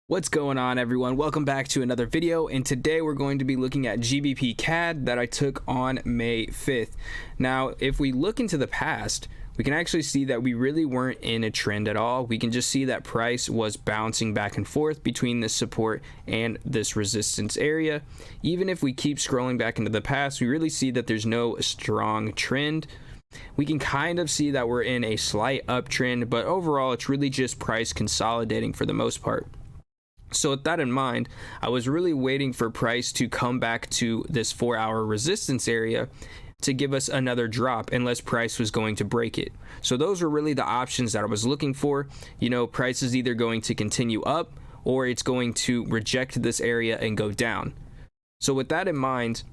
What's going on, everyone? Welcome back to another video, and today we're going to be looking at GBPCAD that I took on May 5th. Now, if we look into the past, we can actually see that we really weren't in a trend at all. We can just see that price was bouncing back and forth between this support and this resistance area. Even if we keep scrolling back into the past, we really see that there's no strong trend. We can kind of see that we're in a slight uptrend, but overall it's really just price consolidating for the most part. So with that in mind, I was really waiting for price to come back to this 4-hour resistance area to give us another drop unless price was going to break it. So those were really the options that I was looking for. You know, price is either going to continue up or it's going to reject this area and go down. So with that in mind,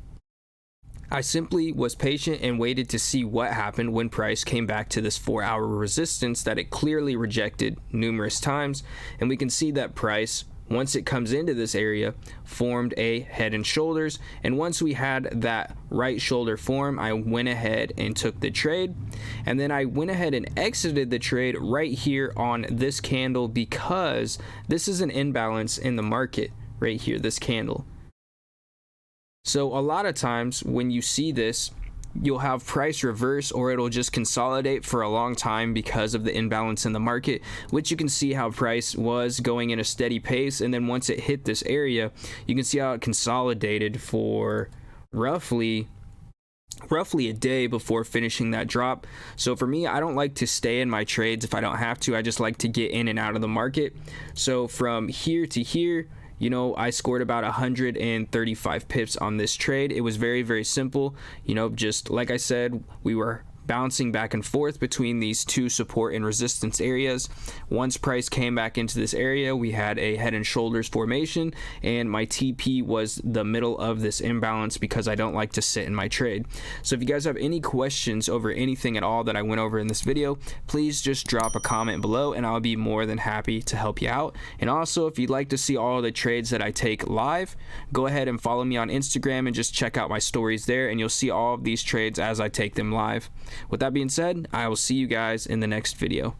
I simply was patient and waited to see what happened when price came back to this 4-hour resistance that it clearly rejected numerous times. And we can see that price, once it comes into this area, formed a head and shoulders, and once we had that right shoulder form, I went ahead and took the trade, and then I went ahead and exited the trade right here on this candle because this is an imbalance in the market right here, this candle. So a lot of times when you see this, you'll have price reverse or it'll just consolidate for a long time because of the imbalance in the market, which you can see how price was going in a steady pace, and then once it hit this area, you can see how it consolidated for roughly a day before finishing that drop. So for me, I don't like to stay in my trades if I don't have to. I just like to get in and out of the market. So from here to here, you know, I scored about 135 pips on this trade. It was very, very simple. You know, just like I said, we were bouncing back and forth between these two support and resistance areas. Once price came back into this area, we had a head and shoulders formation, and my TP was the middle of this imbalance because I don't like to sit in my trade. So if you guys have any questions over anything at all that I went over in this video, please just drop a comment below and I'll be more than happy to help you out. And also, if you'd like to see all the trades that I take live, go ahead and follow me on Instagram and just check out my stories there, and you'll see all of these trades as I take them live. With that being said, I will see you guys in the next video.